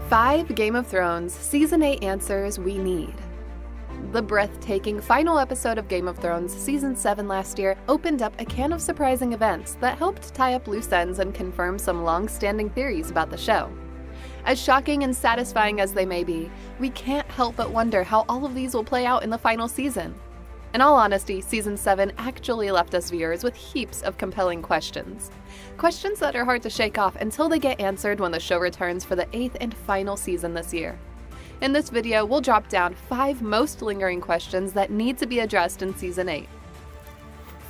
5 Game of Thrones Season 8 answers we need. The breathtaking final episode of Game of Thrones Season 7 last year opened up a can of surprising events that helped tie up loose ends and confirm some long-standing theories about the show. As shocking and satisfying as they may be, we can't help but wonder how all of these will play out in the final season. In all honesty, Season 7 actually left us viewers with heaps of compelling questions. Questions that are hard to shake off until they get answered when the show returns for the 8th and final season this year. In this video, we'll drop down 5 most lingering questions that need to be addressed in Season 8.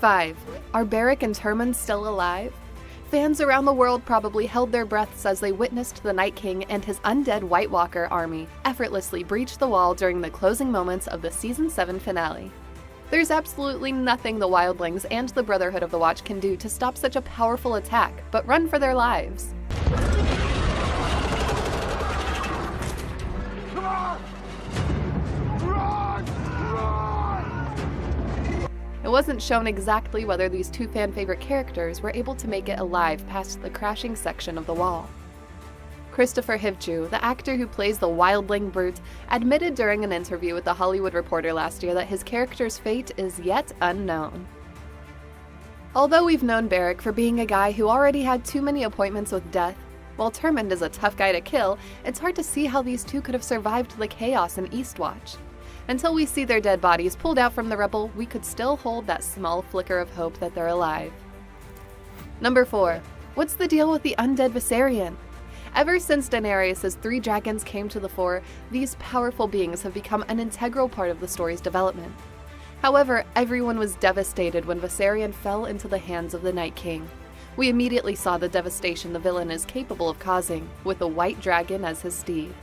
5. Are Beric and Tormund still alive? Fans around the world probably held their breaths as they witnessed the Night King and his undead White Walker army effortlessly breach the wall during the closing moments of the Season 7 finale. There's absolutely nothing the Wildlings and the Brotherhood of the Watch can do to stop such a powerful attack, but run for their lives. It wasn't shown exactly whether these 2 fan-favorite characters were able to make it alive past the crashing section of the wall. Christopher Hivju, the actor who plays the Wildling Brute, admitted during an interview with The Hollywood Reporter last year that his character's fate is yet unknown. Although we've known Beric for being a guy who already had too many appointments with death, while Tormund is a tough guy to kill, it's hard to see how these 2 could have survived the chaos in Eastwatch. Until we see their dead bodies pulled out from the rubble, we could still hold that small flicker of hope that they're alive. Number 4. What's the deal with the undead Viserion? Ever since Daenerys' 3 dragons came to the fore, these powerful beings have become an integral part of the story's development. However, everyone was devastated when Viserion fell into the hands of the Night King. We immediately saw the devastation the villain is capable of causing, with a white dragon as his steed.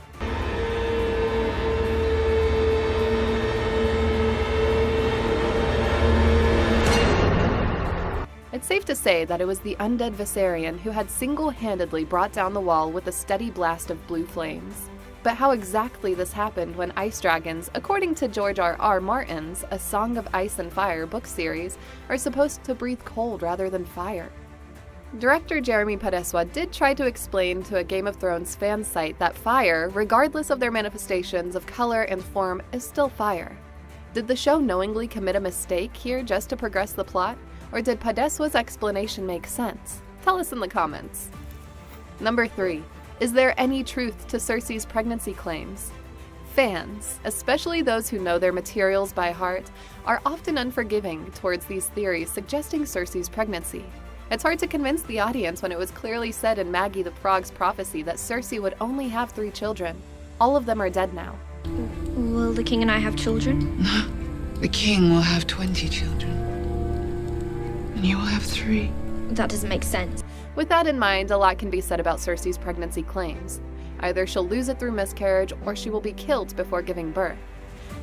It's safe to say that it was the undead Viserion who had single-handedly brought down the wall with a steady blast of blue flames. But how exactly this happened when ice dragons, according to George R.R. Martin's A Song of Ice and Fire book series, are supposed to breathe cold rather than fire? Director Jeremy Podeswa did try to explain to a Game of Thrones fan site that fire, regardless of their manifestations of color and form, is still fire. Did the show knowingly commit a mistake here just to progress the plot? Or did Podeswa's explanation make sense? Tell us in the comments. Number 3. Is there any truth to Cersei's pregnancy claims? Fans, especially those who know their materials by heart, are often unforgiving towards these theories suggesting Cersei's pregnancy. It's hard to convince the audience when it was clearly said in Maggie the Frog's prophecy that Cersei would only have 3 children. All of them are dead now. Will the king and I have children? No. The king will have 20 children. And you will have 3. That doesn't make sense. With that in mind, a lot can be said about Cersei's pregnancy claims. Either she'll lose it through miscarriage, or she will be killed before giving birth.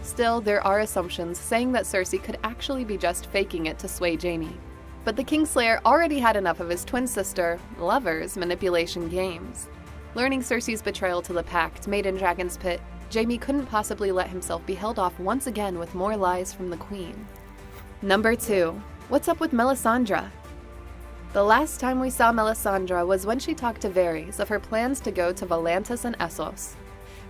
Still, there are assumptions saying that Cersei could actually be just faking it to sway Jaime. But the Kingslayer already had enough of his twin sister, Lover's, manipulation games. Learning Cersei's betrayal to the Pact made in Dragon's Pit, Jaime couldn't possibly let himself be held off once again with more lies from the Queen. Number 2. What's up with Melisandre? The last time we saw Melisandre was when she talked to Varys of her plans to go to Volantis and Essos.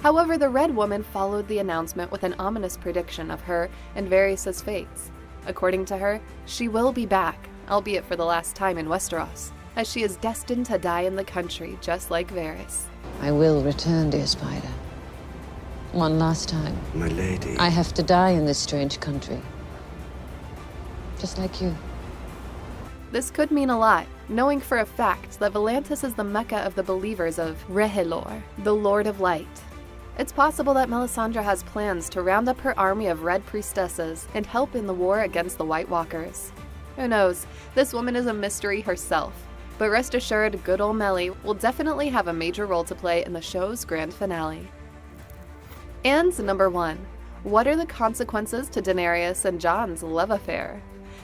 However, the Red Woman followed the announcement with an ominous prediction of her and Varys' fates. According to her, she will be back, albeit for the last time in Westeros, as she is destined to die in the country just like Varys. I will return, dear Spider. One last time. My lady. I have to die in this strange country. Just like you. This could mean a lot, knowing for a fact that Volantis is the mecca of the believers of R'hllor, the Lord of Light. It's possible that Melisandre has plans to round up her army of Red Priestesses and help in the war against the White Walkers. Who knows, this woman is a mystery herself, but rest assured, good old Melly will definitely have a major role to play in the show's grand finale. And number 1. What are the consequences to Daenerys and Jon's love affair?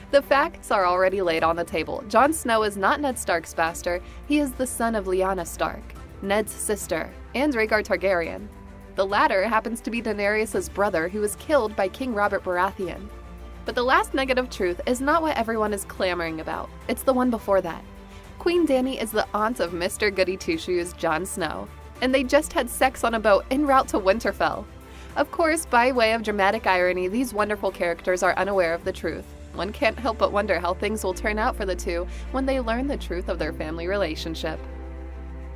The facts are already laid on the table. Jon Snow is not Ned Stark's bastard, he is the son of Lyanna Stark, Ned's sister, and Rhaegar Targaryen. The latter happens to be Daenerys' brother who was killed by King Robert Baratheon. But the last negative truth is not what everyone is clamoring about, it's the one before that. Queen Dany is the aunt of Mr. Goody Two-Shoes, Jon Snow. and they just had sex on a boat en route to Winterfell. Of course, by way of dramatic irony, these wonderful characters are unaware of the truth. One can't help but wonder how things will turn out for the two when they learn the truth of their family relationship.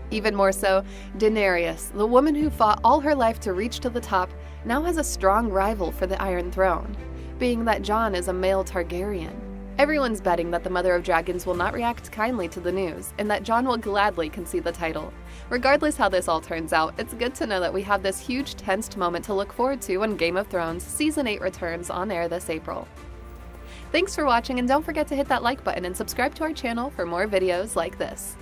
Even more so, Daenerys, the woman who fought all her life to reach to the top, now has a strong rival for the Iron Throne, being that Jon is a male Targaryen. Everyone's betting that the Mother of Dragons will not react kindly to the news, and that Jon will gladly concede the title. Regardless how this all turns out, it's good to know that we have this huge tensed moment to look forward to when Game of Thrones Season 8 returns on air this April. Thanks for watching, and don't forget to hit that like button and subscribe to our channel for more videos like this.